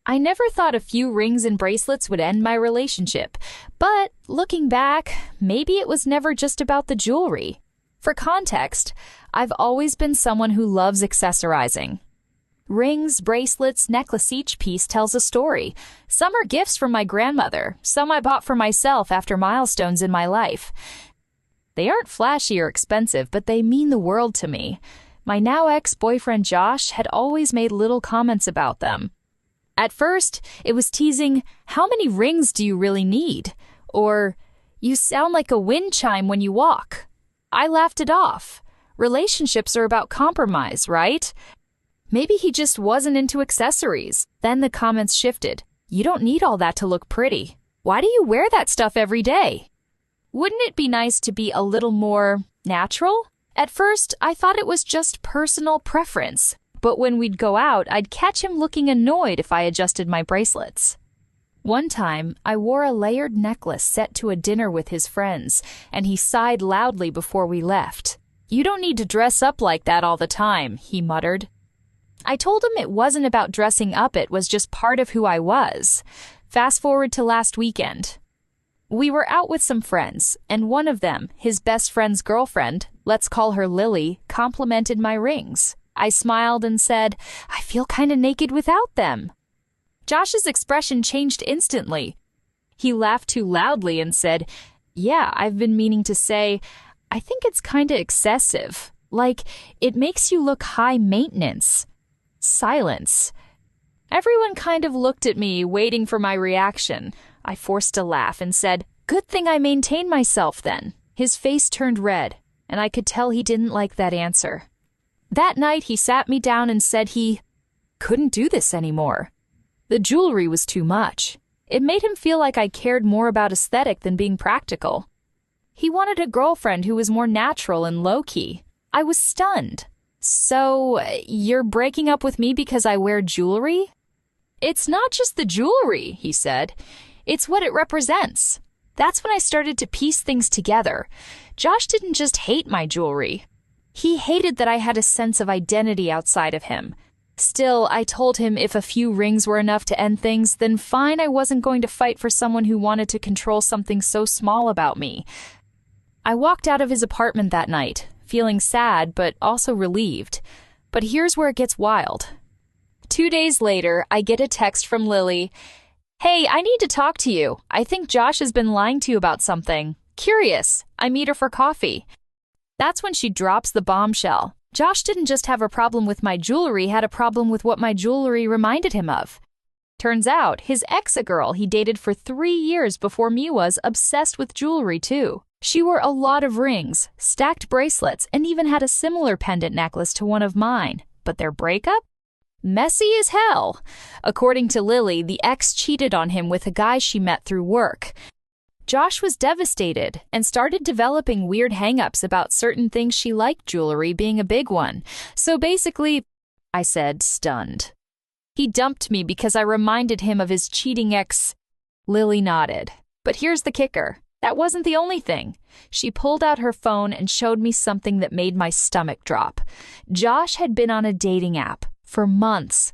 I never thought a few rings and bracelets would end my relationship, but looking back, maybe it was never just about the jewelry. For context, I've always been someone who loves accessorizing. Rings, bracelets, necklace, each piece tells a story. Some are gifts from my grandmother, some I bought for myself after milestones in my life. They aren't flashy or expensive, but they mean the world to me. My now ex-boyfriend Josh had always made little comments about them. At first, it was teasing, "How many rings do you really need?" Or, "You sound like a wind chime when you walk." I laughed it off. Relationships are about compromise, right? Maybe he just wasn't into accessories. Then the comments shifted. "You don't need all that to look pretty. Why do you wear that stuff every day? Wouldn't it be nice to be a little more natural?" At first, I thought it was just personal preference. But when we'd go out, I'd catch him looking annoyed if I adjusted my bracelets. One time, I wore a layered necklace set to a dinner with his friends, and he sighed loudly before we left. "You don't need to dress up like that all the time," he muttered. I told him it wasn't about dressing up, it was just part of who I was. Fast forward to last weekend. We were out with some friends, and one of them, his best friend's girlfriend, let's call her Lily, complimented my rings. I smiled and said, "I feel kinda naked without them." Josh's expression changed instantly. He laughed too loudly and said, "Yeah, I've been meaning to say, I think it's kinda excessive. Like, it makes you look high maintenance." Silence. Everyone kind of looked at me, waiting for my reaction. I forced a laugh and said, "Good thing I maintained myself then." His face turned red, and I could tell he didn't like that answer. That night, he sat me down and said he couldn't do this anymore. The jewelry was too much. It made him feel like I cared more about aesthetic than being practical. He wanted a girlfriend who was more natural and low-key. I was stunned. "So, you're breaking up with me because I wear jewelry?" "It's not just the jewelry," he said. "It's what it represents." That's when I started to piece things together. Josh didn't just hate my jewelry. He hated that I had a sense of identity outside of him. Still, I told him if a few rings were enough to end things, then fine, I wasn't going to fight for someone who wanted to control something so small about me. I walked out of his apartment that night, feeling sad but also relieved. But here's where it gets wild. 2 days later, I get a text from Lily. "Hey, I need to talk to you. I think Josh has been lying to you about something. Curious. I meet her for coffee." That's when she drops the bombshell. Josh didn't just have a problem with my jewelry, he had a problem with what my jewelry reminded him of. Turns out, his ex, a girl he dated for 3 years before me, was obsessed with jewelry too. She wore a lot of rings, stacked bracelets, and even had a similar pendant necklace to one of mine. But their breakup? Messy as hell. According to Lily, the ex cheated on him with a guy she met through work. Josh was devastated and started developing weird hang-ups about certain things she liked, jewelry being a big one. So basically, I said, stunned. He dumped me because I reminded him of his cheating ex. Lily nodded. But here's the kicker. That wasn't the only thing. She pulled out her phone and showed me something that made my stomach drop. Josh had been on a dating app for months.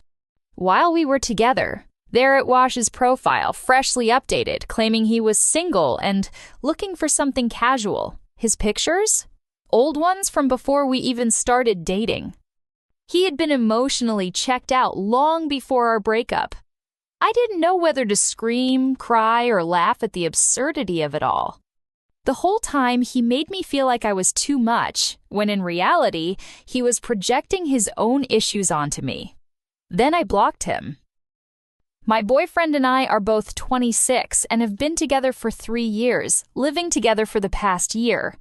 While we were together, there it was his profile, freshly updated, claiming he was single and looking for something casual. His pictures? Old ones from before we even started dating. He had been emotionally checked out long before our breakup. I didn't know whether to scream, cry, or laugh at the absurdity of it all. The whole time, he made me feel like I was too much, when in reality, he was projecting his own issues onto me. Then I blocked him. My boyfriend and I are both 26 and have been together for 3 years, living together for the past year.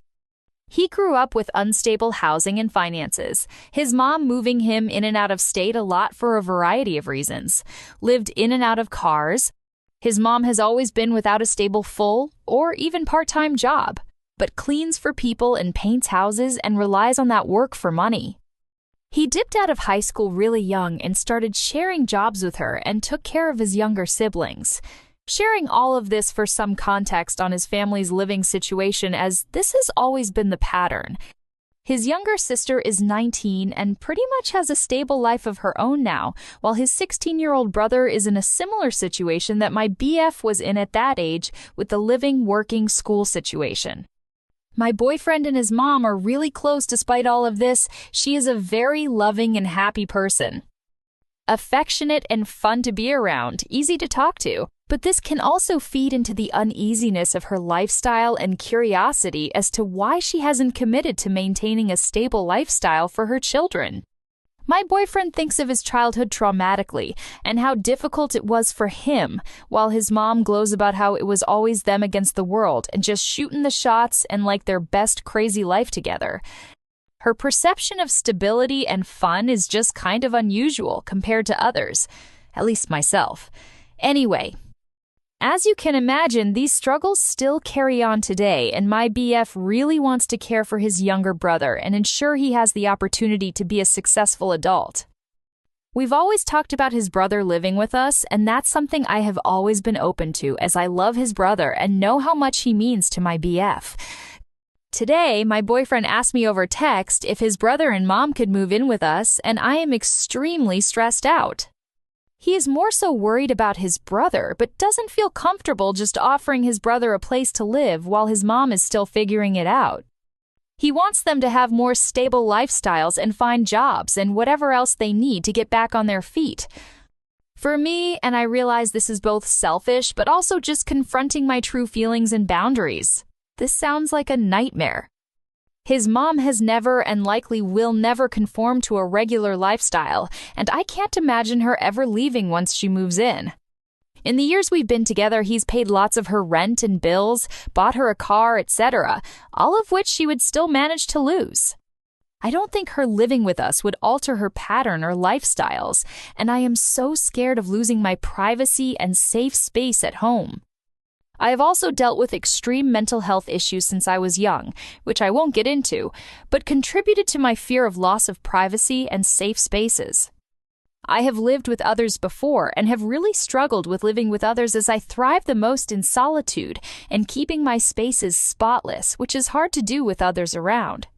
He grew up with unstable housing and finances, his mom moving him in and out of state a lot for a variety of reasons, lived in and out of cars. His mom has always been without a stable full or even part-time job, but cleans for people and paints houses and relies on that work for money. He dipped out of high school really young and started sharing jobs with her and took care of his younger siblings. Sharing all of this for some context on his family's living situation, as this has always been the pattern. His younger sister is 19 and pretty much has a stable life of her own now, while his 16-year-old brother is in a similar situation that my BF was in at that age with the living, working school situation. My boyfriend and his mom are really close despite all of this. She is a very loving and happy person. Affectionate and fun to be around, easy to talk to. But this can also feed into the uneasiness of her lifestyle and curiosity as to why she hasn't committed to maintaining a stable lifestyle for her children. My boyfriend thinks of his childhood traumatically and how difficult it was for him, while his mom glows about how it was always them against the world and just shooting the shots and like their best crazy life together. Her perception of stability and fun is just kind of unusual compared to others, at least myself. Anyway, as you can imagine, these struggles still carry on today, and my BF really wants to care for his younger brother and ensure he has the opportunity to be a successful adult. We've always talked about his brother living with us, and that's something I have always been open to as I love his brother and know how much he means to my BF. Today, my boyfriend asked me over text if his brother and mom could move in with us, and I am extremely stressed out. He is more so worried about his brother, but doesn't feel comfortable just offering his brother a place to live while his mom is still figuring it out. He wants them to have more stable lifestyles and find jobs and whatever else they need to get back on their feet. For me, and I realize this is both selfish, but also just confronting my true feelings and boundaries. This sounds like a nightmare. His mom has never and likely will never conform to a regular lifestyle, and I can't imagine her ever leaving once she moves in. In the years we've been together, he's paid lots of her rent and bills, bought her a car, etc., all of which she would still manage to lose. I don't think her living with us would alter her pattern or lifestyles, and I am so scared of losing my privacy and safe space at home. I have also dealt with extreme mental health issues since I was young, which I won't get into, but contributed to my fear of loss of privacy and safe spaces. I have lived with others before and have really struggled with living with others as I thrive the most in solitude and keeping my spaces spotless, which is hard to do with others around.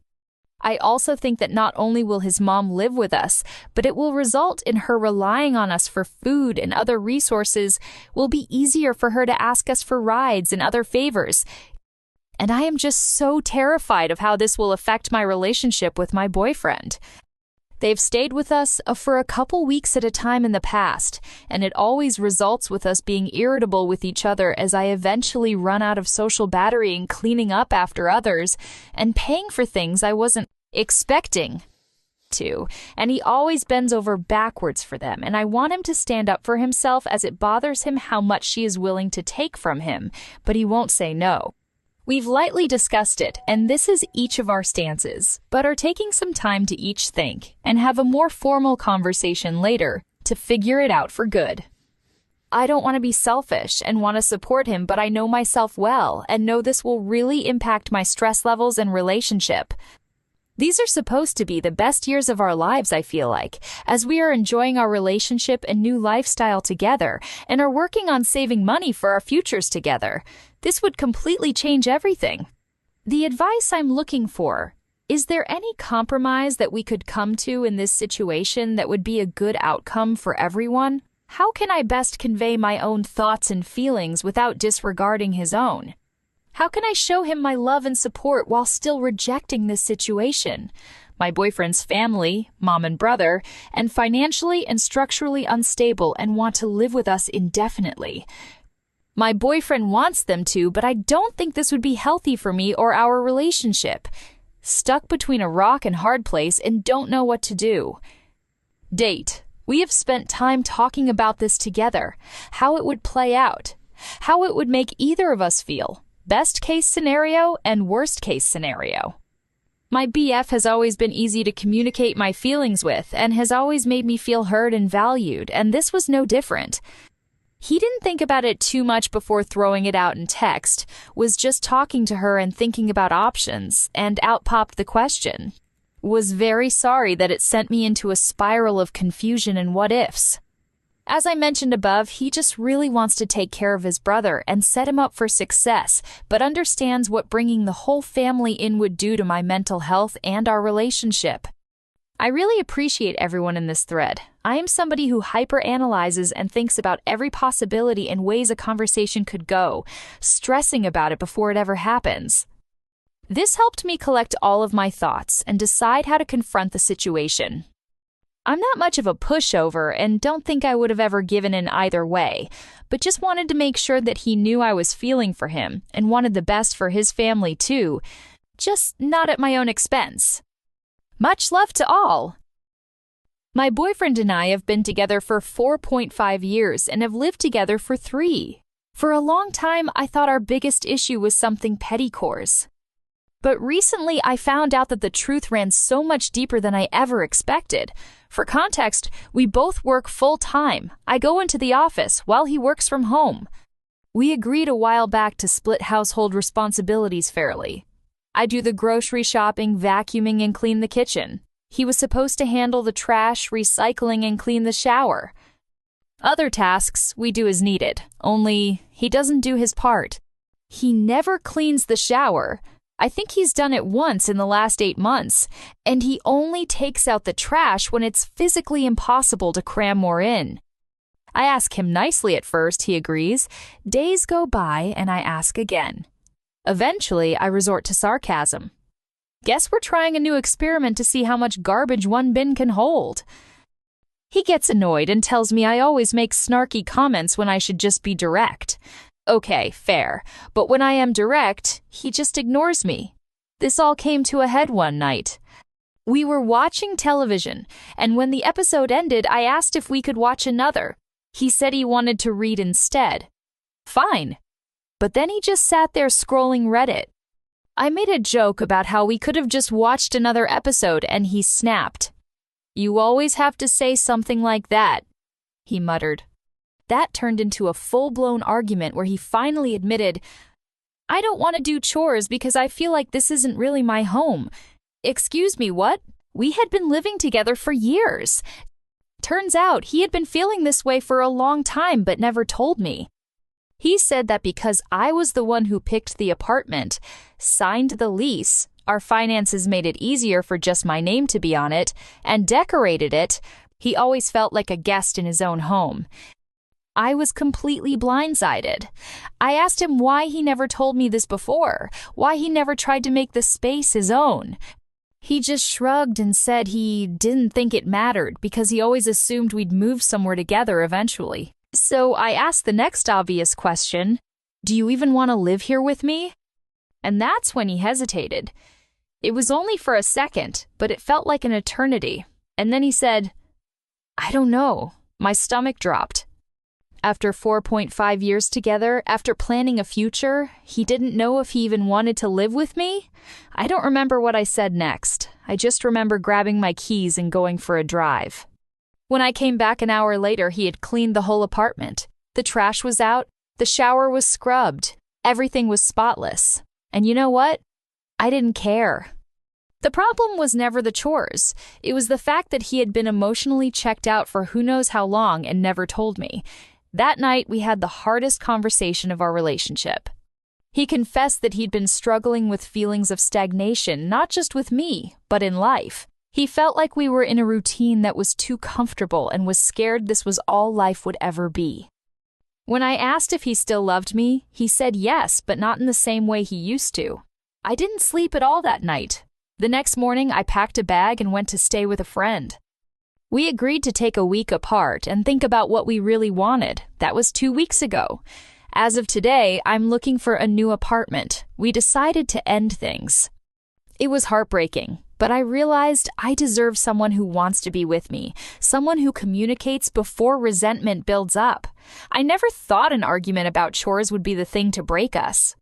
I also think that not only will his mom live with us, but it will result in her relying on us for food and other resources. Will be easier for her to ask us for rides and other favors. And I am just so terrified of how this will affect my relationship with my boyfriend. They've stayed with us for a couple weeks at a time in the past, and it always results with us being irritable with each other as I eventually run out of social battery and cleaning up after others and paying for things I wasn't expecting to, and he always bends over backwards for them, and I want him to stand up for himself as it bothers him how much she is willing to take from him, but he won't say no. We've lightly discussed it, and this is each of our stances, but are taking some time to each think and have a more formal conversation later to figure it out for good. I don't want to be selfish and want to support him, but I know myself well and know this will really impact my stress levels and relationship. These are supposed to be the best years of our lives, I feel like, as we are enjoying our relationship and new lifestyle together and are working on saving money for our futures together. This would completely change everything. The advice I'm looking for: is there any compromise that we could come to in this situation that would be a good outcome for everyone? How can I best convey my own thoughts and feelings without disregarding his own? How can I show him my love and support while still rejecting this situation? My boyfriend's family, mom and brother, and financially and structurally unstable and want to live with us indefinitely. My boyfriend wants them to, but I don't think this would be healthy for me or our relationship. Stuck between a rock and hard place and don't know what to do. Date: we have spent time talking about this together, how it would play out, how it would make either of us feel. Best case scenario and worst case scenario. My BF has always been easy to communicate my feelings with and has always made me feel heard and valued, and this was no different. He didn't think about it too much before throwing it out in text, was just talking to her and thinking about options, and out popped the question. Was very sorry that it sent me into a spiral of confusion and what-ifs. As I mentioned above, he just really wants to take care of his brother and set him up for success, but understands what bringing the whole family in would do to my mental health and our relationship. I really appreciate everyone in this thread. I am somebody who hyperanalyzes and thinks about every possibility and ways a conversation could go, stressing about it before it ever happens. This helped me collect all of my thoughts and decide how to confront the situation. I'm not much of a pushover and don't think I would have ever given in either way, but just wanted to make sure that he knew I was feeling for him and wanted the best for his family too, just not at my own expense. Much love to all! My boyfriend and I have been together for 4.5 years and have lived together for 3. For a long time, I thought our biggest issue was something petty chores. But recently, I found out that the truth ran so much deeper than I ever expected. For context, we both work full-time. I go into the office while he works from home. We agreed a while back to split household responsibilities fairly. I do the grocery shopping, vacuuming, and clean the kitchen. He was supposed to handle the trash, recycling, and clean the shower. Other tasks we do as needed, only he doesn't do his part. He never cleans the shower. I think he's done it once in the last 8 months, and he only takes out the trash when it's physically impossible to cram more in. I ask him nicely at first, he agrees. Days go by, and I ask again. Eventually, I resort to sarcasm. Guess we're trying a new experiment to see how much garbage one bin can hold. He gets annoyed and tells me I always make snarky comments when I should just be direct. Okay, fair, but when I am direct, he just ignores me. This all came to a head one night. We were watching television, and when the episode ended, I asked if we could watch another. He said he wanted to read instead. Fine. But then he just sat there scrolling Reddit. I made a joke about how we could have just watched another episode, and he snapped. "You always have to say something like that," he muttered. That turned into a full-blown argument where he finally admitted, "I don't want to do chores because I feel like this isn't really my home." Excuse me, what? We had been living together for years. Turns out he had been feeling this way for a long time but never told me. He said that because I was the one who picked the apartment, signed the lease, our finances made it easier for just my name to be on it, and decorated it, he always felt like a guest in his own home. I was completely blindsided. I asked him why he never told me this before, why he never tried to make the space his own. He just shrugged and said he didn't think it mattered because he always assumed we'd move somewhere together eventually. So I asked the next obvious question, "Do you even want to live here with me?" And that's when he hesitated. It was only for a second, but it felt like an eternity. And then he said, "I don't know." My stomach dropped. After 4.5 years together, after planning a future, he didn't know if he even wanted to live with me? I don't remember what I said next. I just remember grabbing my keys and going for a drive. When I came back an hour later, he had cleaned the whole apartment. The trash was out, the shower was scrubbed, everything was spotless. And you know what? I didn't care. The problem was never the chores. It was the fact that he had been emotionally checked out for who knows how long and never told me. That night, we had the hardest conversation of our relationship. He confessed that he'd been struggling with feelings of stagnation, not just with me, but in life. He felt like we were in a routine that was too comfortable and was scared this was all life would ever be. When I asked if he still loved me, he said yes, but not in the same way he used to. I didn't sleep at all that night. The next morning, I packed a bag and went to stay with a friend. We agreed to take a week apart and think about what we really wanted. That was 2 weeks ago. As of today, I'm looking for a new apartment. We decided to end things. It was heartbreaking, but I realized I deserve someone who wants to be with me, someone who communicates before resentment builds up. I never thought an argument about chores would be the thing to break us.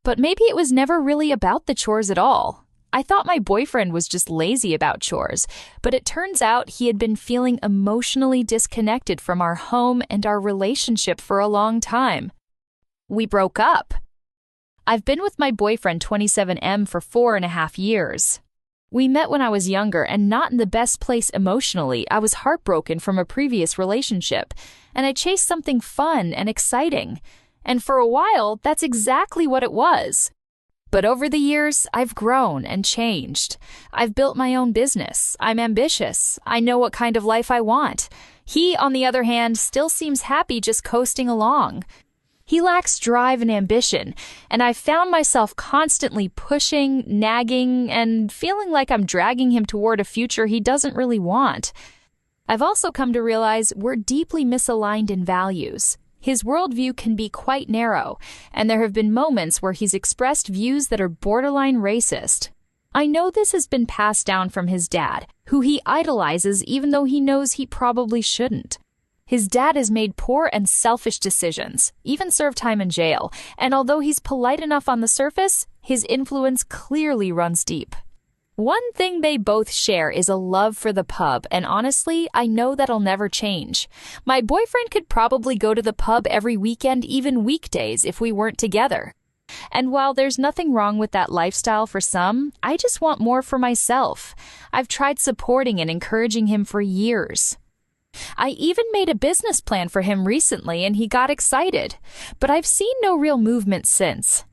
But maybe it was never really about the chores at all. I thought my boyfriend was just lazy about chores, but it turns out he had been feeling emotionally disconnected from our home and our relationship for a long time. We broke up. I've been with my boyfriend 27M for 4.5 years. We met when I was younger and not in the best place emotionally. I was heartbroken from a previous relationship, and I chased something fun and exciting. And for a while, that's exactly what it was. But over the years, I've grown and changed. I've built my own business. I'm ambitious. I know what kind of life I want. He, on the other hand, still seems happy just coasting along. He lacks drive and ambition, and I've found myself constantly pushing, nagging, and feeling like I'm dragging him toward a future he doesn't really want. I've also come to realize we're deeply misaligned in values. His worldview can be quite narrow, and there have been moments where he's expressed views that are borderline racist. I know this has been passed down from his dad, who he idolizes even though he knows he probably shouldn't. His dad has made poor and selfish decisions, even served time in jail, and although he's polite enough on the surface, his influence clearly runs deep. One thing they both share is a love for the pub, and honestly, I know that'll never change. My boyfriend could probably go to the pub every weekend, even weekdays, if we weren't together. And while there's nothing wrong with that lifestyle for some, I just want more for myself. I've tried supporting and encouraging him for years. I even made a business plan for him recently, and he got excited, but I've seen no real movement since.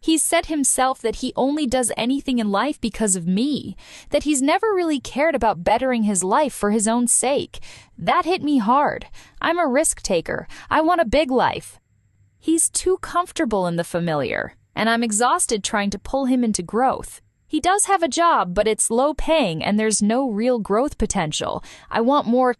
He's said himself that he only does anything in life because of me, that he's never really cared about bettering his life for his own sake. That hit me hard. I'm a risk taker. I want a big life. He's too comfortable in the familiar, and I'm exhausted trying to pull him into growth. He does have a job, but it's low paying and there's no real growth potential. I want more